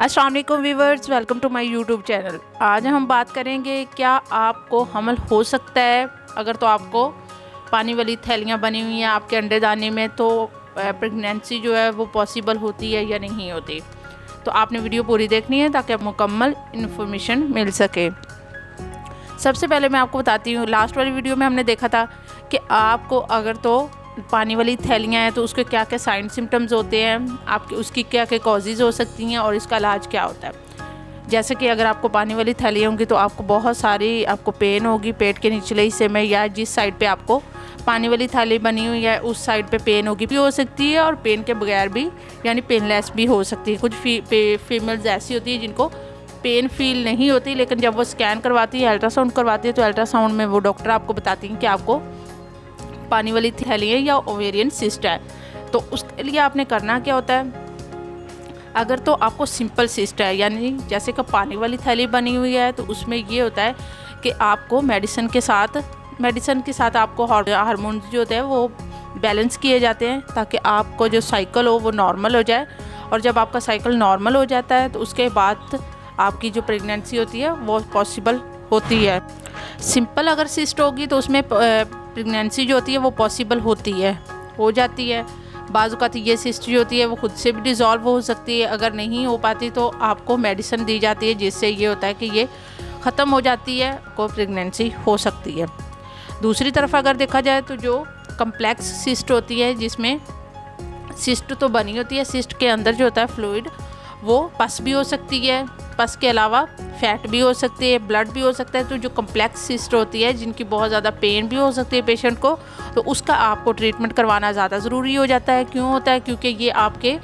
अस्सलाम वालेकुम viewers, welcome to my YouTube channel. आज हम बात करेंगे क्या आपको हमल हो सकता है। अगर तो आपको पानी वाली थैलियाँ बनी हुई हैं आपके अंडे दाने में, तो प्रेगनेंसी जो है वो पॉसिबल होती है या नहीं होती। तो आपने वीडियो पूरी देखनी है ताकि आप मुकम्मल इन्फॉर्मेशन मिल सके। सबसे पहले मैं आपको बताती हूँ, लास्ट वाली वीडियो में हमने देखा था कि आपको अगर तो पानी वाली थैलियाँ हैं तो उसके क्या क्या साइन सिम्टम्स होते हैं, आपके उसकी क्या क्या कॉजेज़ हो सकती हैं और इसका इलाज क्या होता है। जैसे कि अगर आपको पानी वाली थैली होंगी तो आपको बहुत सारी आपको पेन होगी पेट के निचले हिस्से में, या जिस साइड पे आपको पानी वाली थैली बनी हुई है उस साइड पे पेन होगी भी हो सकती है, और पेन के बगैर भी यानी पेनलेस भी हो सकती है। कुछ फीमेल्स ऐसी होती है जिनको पेन फील नहीं होती, लेकिन जब वो स्कैन करवाती है, अल्ट्रासाउंड करवाती है, तो अल्ट्रासाउंड में वो डॉक्टर आपको बताती हैं कि आपको पानी वाली थैली है या ओवेरियन सिस्ट है। तो उसके लिए आपने करना क्या होता है, अगर तो आपको सिंपल सिस्ट है यानी जैसे कि पानी वाली थैली बनी हुई है, तो उसमें ये होता है कि आपको मेडिसिन के साथ आपको हार्मोन जो होते हैं वो बैलेंस किए जाते हैं ताकि आपको जो साइकिल हो वो नॉर्मल हो जाए। और जब आपका साइकिल नॉर्मल हो जाता है तो उसके बाद आपकी जो प्रेगनेंसी होती है वो पॉसिबल होती है। सिंपल अगर सिस्ट होगी तो उसमें प्रेगनेंसी जो होती है वो पॉसिबल हो जाती है। बाज़ औक़ात ये सिस्ट जो होती है वो खुद से भी डिज़ोल्व हो सकती है। अगर नहीं हो पाती तो आपको मेडिसिन दी जाती है जिससे ये होता है कि ये ख़त्म हो जाती है, को प्रेगनेंसी हो सकती है। दूसरी तरफ अगर देखा जाए तो जो कम्प्लेक्स सिस्ट होती है, जिसमें सिस्ट तो बनी होती है, सिस्ट के अंदर जो होता है फ्लूइड वो पस भी हो सकती है, पस के अलावा फैट भी हो सकती है, ब्लड भी हो सकता है। तो जो कम्प्लेक्स सिस्ट होती है जिनकी बहुत ज़्यादा पेन भी हो सकती है पेशेंट को, तो उसका आपको ट्रीटमेंट करवाना ज़्यादा ज़रूरी हो जाता है। क्यों होता है? क्योंकि ये आपके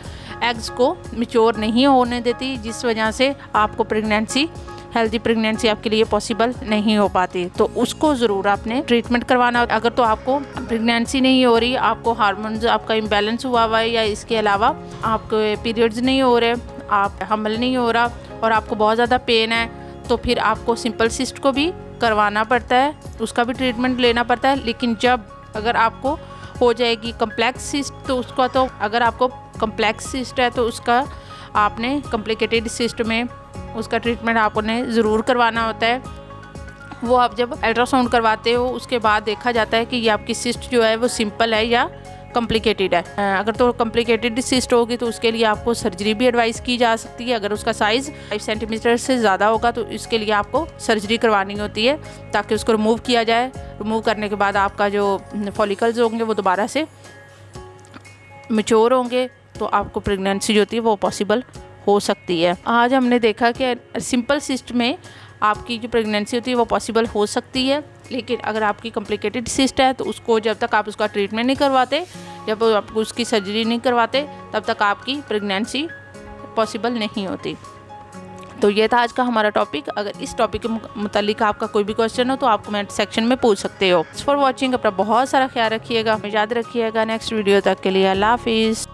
एग्स को मैच्योर नहीं होने देती, जिस वजह से आपको हेल्दी प्रेगनेंसी आपके लिए पॉसिबल नहीं हो पाती। तो उसको ज़रूर आपने ट्रीटमेंट करवाना। अगर तो आपको प्रेगनेंसी नहीं हो रही, आपको हार्मोन्स आपका इम्बैलेंस हुआ हुआ है, या इसके अलावा आपके पीरियड्स नहीं हो रहे, आप हमल नहीं हो रहा और आपको बहुत ज़्यादा पेन है, तो फिर आपको सिंपल सिस्ट को भी करवाना पड़ता है, उसका भी ट्रीटमेंट लेना पड़ता है। लेकिन अगर आपको हो जाएगी कम्प्लेक्स सिस्ट, तो उसका तो अगर आपको कम्प्लेक्स सिस्ट है तो उसका आपने कॉम्प्लिकेटेड सिस्ट में उसका ट्रीटमेंट आपने ज़रूर करवाना होता है। वो आप जब अल्ट्रासाउंड करवाते हो उसके बाद देखा जाता है कि ये आपकी सिस्ट जो है वो सिंपल है या कॉम्प्लिकेटेड है। अगर तो कॉम्प्लिकेटेड सिस्ट होगी तो उसके लिए आपको सर्जरी भी एडवाइस की जा सकती है। अगर उसका साइज़ 5 सेंटीमीटर से ज़्यादा होगा तो इसके लिए आपको सर्जरी करवानी होती है ताकि उसको रिमूव किया जाए। रिमूव करने के बाद आपका जो फॉलिकल्स होंगे वो दोबारा से मैच्योर होंगे, तो आपको प्रेगनेंसी जो होती है वो पॉसिबल हो सकती है। आज हमने देखा कि सिंपल सिस्ट में आपकी जो प्रेगनेंसी होती है वो पॉसिबल हो सकती है, लेकिन अगर आपकी कॉम्प्लिकेटेड सिस्ट है तो उसको जब तक आप उसका ट्रीटमेंट नहीं करवाते, जब आप उसकी सर्जरी नहीं करवाते, तब तक आपकी प्रेगनेंसी पॉसिबल नहीं होती। तो ये था आज का हमारा टॉपिक। अगर इस टॉपिक के मुतालिक आपका कोई भी क्वेश्चन हो तो आप कमेंट सेक्शन में पूछ सकते हो। फॉर वॉचिंग, अपना बहुत सारा ख्याल रखिएगा, याद रखिएगा। नेक्स्ट वीडियो तक के लिए अल्लाह हाफिज़।